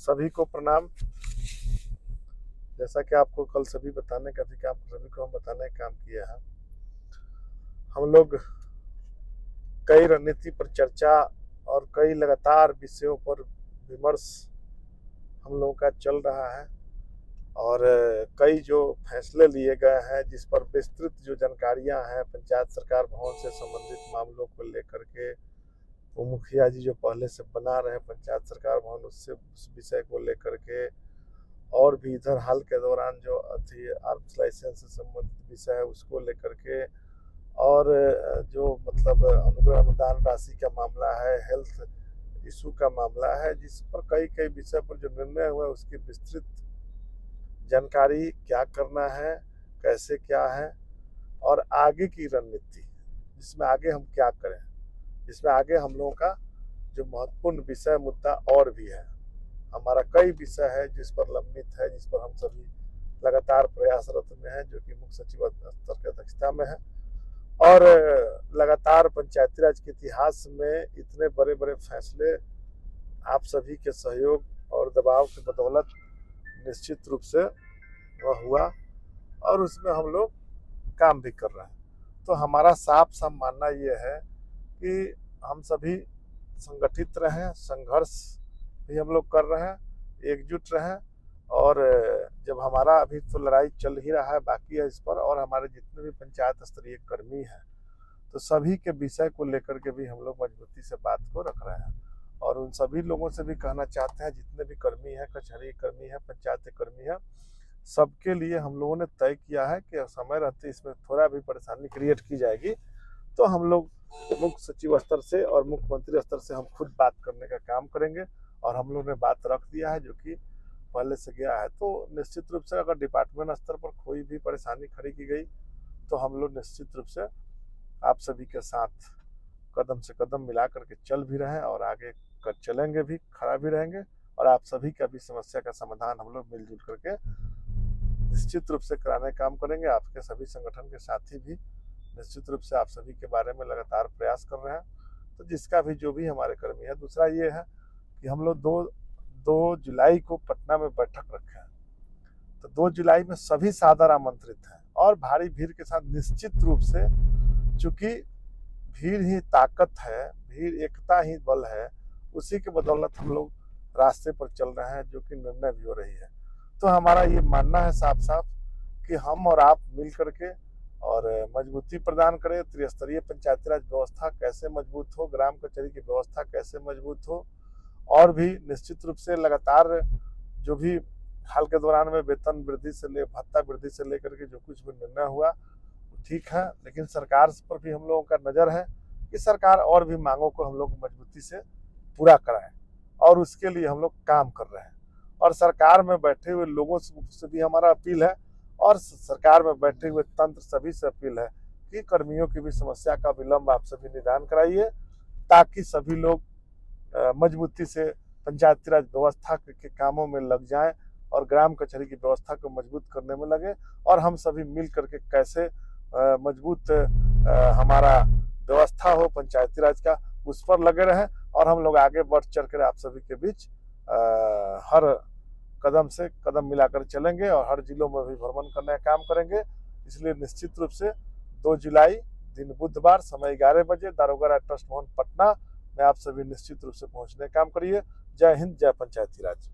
सभी को प्रणाम। जैसा कि आपको कल सभी बताने का भी काम सभी को हम बताने का काम किया है। हम लोग कई रणनीति पर चर्चा और कई लगातार विषयों पर विमर्श हम लोगों का चल रहा है और कई जो फैसले लिए गए हैं जिस पर विस्तृत जो जानकारियां हैं पंचायत सरकार भवन से संबंधित मामलों को लेकर के, वो मुखिया जी जो पहले से बना रहे पंचायत सरकार भवन उससे उस विषय को लेकर के, और भी इधर हाल के दौरान जो थी आर्म्स लाइसेंस से संबंधित विषय है उसको लेकर के, और जो मतलब अनुग्रह अनुदान राशि का मामला है, हेल्थ इशू का मामला है, जिस पर कई कई विषय पर जो निर्णय हुआ उसकी विस्तृत जानकारी, क्या करना है, कैसे क्या है और आगे की रणनीति, जिसमें आगे हम क्या करें, जिसमें आगे हम लोगों का जो महत्वपूर्ण विषय मुद्दा और भी है। हमारा कई विषय है जिस पर लंबित है, जिस पर हम सभी लगातार प्रयासरत में हैं, जो कि मुख्य सचिव स्तर की अध्यक्षता में है। और लगातार पंचायती राज के इतिहास में इतने बड़े बड़े फैसले आप सभी के सहयोग और दबाव की बदौलत निश्चित रूप से वह हुआ और उसमें हम लोग काम भी कर रहे हैं। तो हमारा साफ साफ मानना ये है कि हम सभी संगठित रहें, संघर्ष भी हम लोग कर रहे हैं, एकजुट रहें। और जब हमारा अभी तो लड़ाई चल ही रहा है, बाकी है इस पर, और हमारे जितने भी पंचायत स्तरीय कर्मी हैं तो सभी के विषय को लेकर के भी हम लोग मजबूती से बात को रख रहे हैं। और उन सभी लोगों से भी कहना चाहते हैं, जितने भी कर्मी हैं, कचहरी कर्मी हैं, पंचायत कर्मी हैं, सबके लिए हम लोगों ने तय किया है कि समय रहते इसमें थोड़ा भी परेशानी क्रिएट की जाएगी तो हम लोग मुख्य सचिव स्तर से और मुख्यमंत्री स्तर से हम खुद बात करने का काम करेंगे। और हम लोग ने बात रख दिया है जो कि पहले से गया है। तो निश्चित रूप से अगर डिपार्टमेंट स्तर पर कोई भी परेशानी खड़ी की गई तो हम लोग निश्चित रूप से आप सभी के साथ कदम से कदम मिला करके चल भी रहे हैं और आगे कर चलेंगे भी, खड़ा भी रहेंगे। और आप सभी का भी समस्या का समाधान हम लोग मिलजुल करके निश्चित रूप से कराने का काम करेंगे। आपके सभी संगठन के साथी भी निश्चित रूप से आप सभी के बारे में लगातार प्रयास कर रहे हैं। तो जिसका भी जो भी हमारे कर्मी है, दूसरा ये है कि हम लोग 2 जुलाई को पटना में बैठक रखे हैं। तो 2 जुलाई में सभी सादर आमंत्रित हैं और भारी भीड़ के साथ निश्चित रूप से, चूंकि भीड़ ही ताकत है, भीड़ एकता ही बल है, उसी के बदौलत हम लोग रास्ते पर चल रहे हैं, जो कि निर्णय भी हो रही है। तो हमारा ये मानना है साफ साफ कि हम और आप मिल करके और मजबूती प्रदान करें। त्रिस्तरीय पंचायती राज व्यवस्था कैसे मजबूत हो, ग्राम कचहरी की व्यवस्था कैसे मजबूत हो, और भी निश्चित रूप से लगातार जो भी हाल के दौरान में वेतन वृद्धि से भत्ता वृद्धि से लेकर के जो कुछ भी निर्णय हुआ ठीक है, लेकिन सरकार पर भी हम लोगों का नजर है कि सरकार और भी मांगों को हम लोग मजबूती से पूरा कराएं, और उसके लिए हम लोग काम कर रहे हैं। और सरकार में बैठे हुए लोगों से भी हमारा अपील है और सरकार में बैठे हुए तंत्र सभी से अपील है कि कर्मियों की भी समस्या का विलंब आप सभी निदान कराइए, ताकि सभी लोग मजबूती से पंचायती राज व्यवस्था के कामों में लग जाएं और ग्राम कचहरी की व्यवस्था को मजबूत करने में लगे। और हम सभी मिल करके कैसे मजबूत हमारा व्यवस्था हो पंचायती राज का, उस पर लगे रहें। और हम लोग आगे बढ़ चढ़ कर आप सभी के बीच हर कदम से कदम मिलाकर चलेंगे और हर जिलों में भी भ्रमण करने का काम करेंगे। इसलिए निश्चित रूप से 2 जुलाई दिन बुधवार समय 11 बजे दारोगा ट्रस्ट भवन पटना में आप सभी निश्चित रूप से पहुंचने का काम करिए। जय हिंद, जय पंचायती राज।